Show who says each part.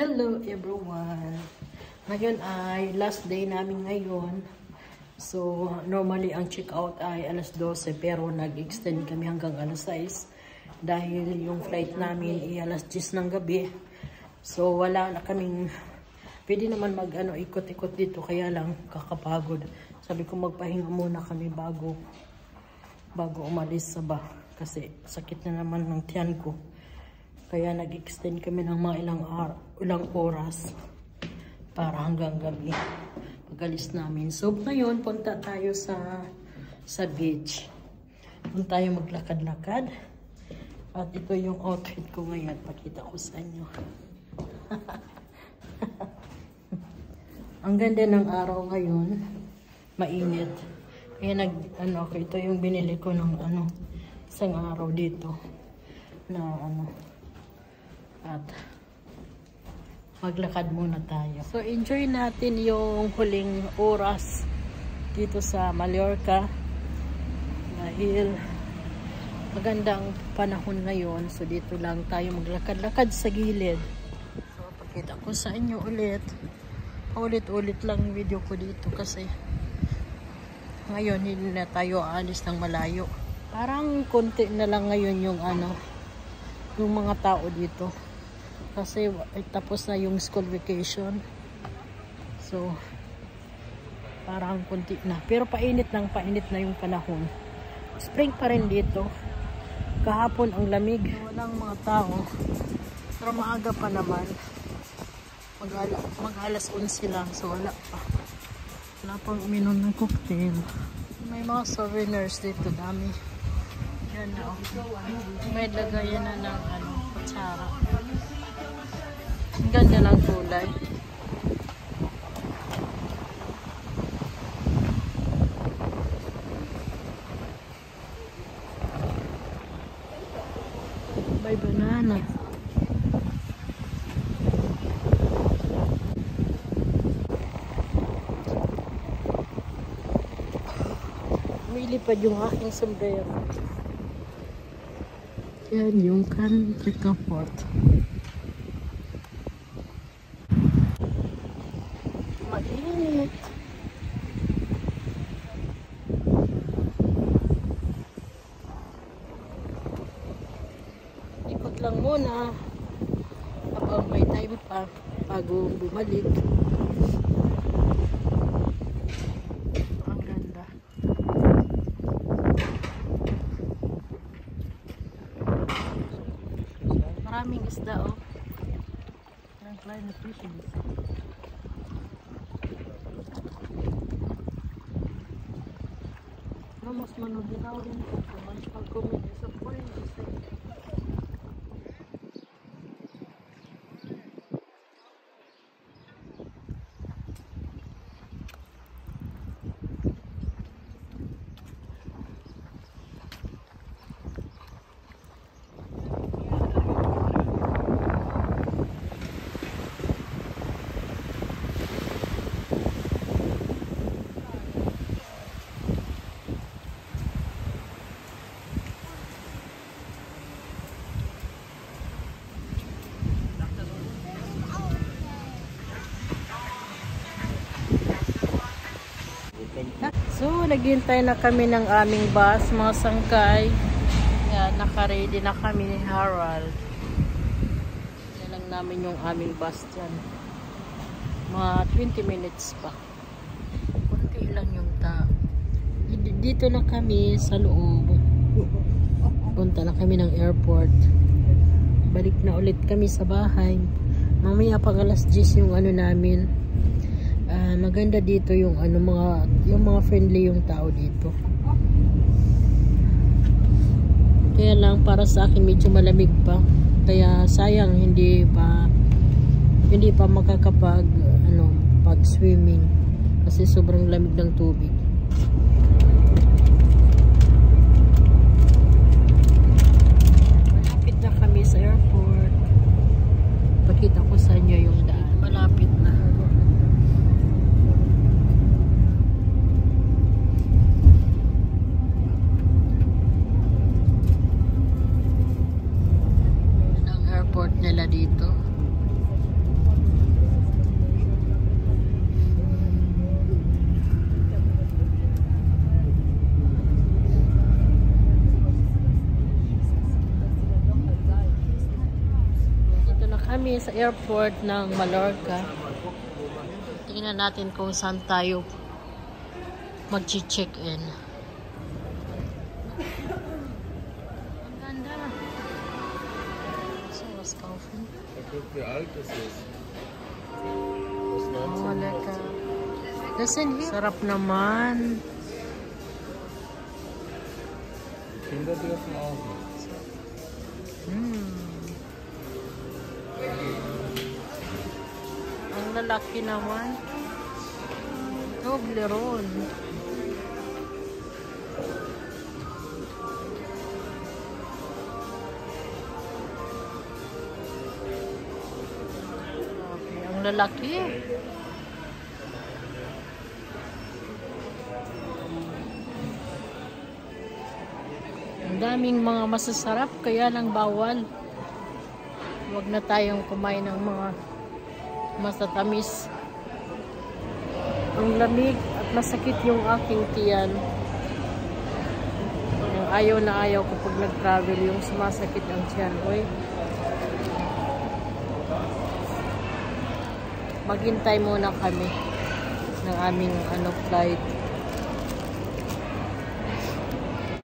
Speaker 1: Hello everyone! Ngayon ay last day namin ngayon. So, normally ang check-out ay alas 12 pero nag-extend kami hanggang alas 6 dahil yung flight namin ay alas 10 ng gabi. So, wala na kaming pwede naman ikot-ikot dito kaya lang kakapagod. Sabi ko magpahinga muna kami bago umalis sa kasi sakit na naman ng tiyan ko. Kaya nag-extend kami ng mga ilang oras para hanggang gabi pag-alis namin. So ngayon punta tayo sa beach. Punta tayo maglakad-lakad. At ito yung outfit ko ngayon. Pakita ko sa inyo. Ang ganda ng araw ngayon. Mainit. Kaya ito yung binili ko ng isang araw dito na at maglakad muna tayo. So enjoy natin yung huling oras dito sa Mallorca dahil magandang panahon ngayon. So dito lang tayo maglakad-lakad sa gilid. So pakita ko sa inyo ulit lang yung video ko dito kasi ngayon hindi na tayo aalis ng malayo. Parang konti na lang ngayon yung yung mga tao dito. Kasi tapos na yung school vacation. So parang konti na. Pero painit na yung panahon. Spring pa rin dito. Kahapon ang lamig. Walang mga tao. Pero maaga pa naman. Mag alas 11 lang. So wala pa. Wala pang uminom ng cocktail. May mga souvenirs dito. Dami. Yan na. May lagayan na ng kutsara. Ang ganda ng kulay. May banana. Umilipad yung aking sombrero. Yan yung country comfort. Mainit. Ikot lang muna habang may time pa bago bumalik. Ang ganda. Maraming isda ang climate fishes. Mas manuginaw din po mas pag-comment sa point. So, naghihintay na kami ng aming bus, mga sangkay. Yan, naka-ready na kami ni Harold. Yan lang namin yung aming bus dyan. Mga 20 minutes pa. Kunti lang yung tao. Dito na kami sa loob. Punta na kami ng airport. Balik na ulit kami sa bahay. Mamaya pag alas 10 yung namin. Maganda dito yung mga friendly yung tao dito. Kaya lang para sa akin medyo malamig pa. Kaya sayang hindi pa makakapag pag swimming kasi sobrang lamig ng tubig. Malapit na kami sa airport. Pakita ko sa inyo yung daan. Malapit na. nila dito. kami sa airport ng Mallorca. Tingnan natin kung saan tayo mag-check-in. Ang ganda. So, was kaufen?
Speaker 2: Wie alt ist es?
Speaker 1: Oh, lecker. Das sind hier. Sarap naman.
Speaker 2: Die Kinder dürfen auch nicht.
Speaker 1: Ang lalaki naman. Toblerone. Okay, ang lalaki. Ang daming mga masasarap, kaya lang bawal. Huwag na tayong kumain ng mga masatamis. Ang lamig at masakit yung aking tiyan. Yung ayaw na ayaw ko pag nag-travel, yung sumasakit ang tiyan. Uy. Maghintay muna kami ng aming flight.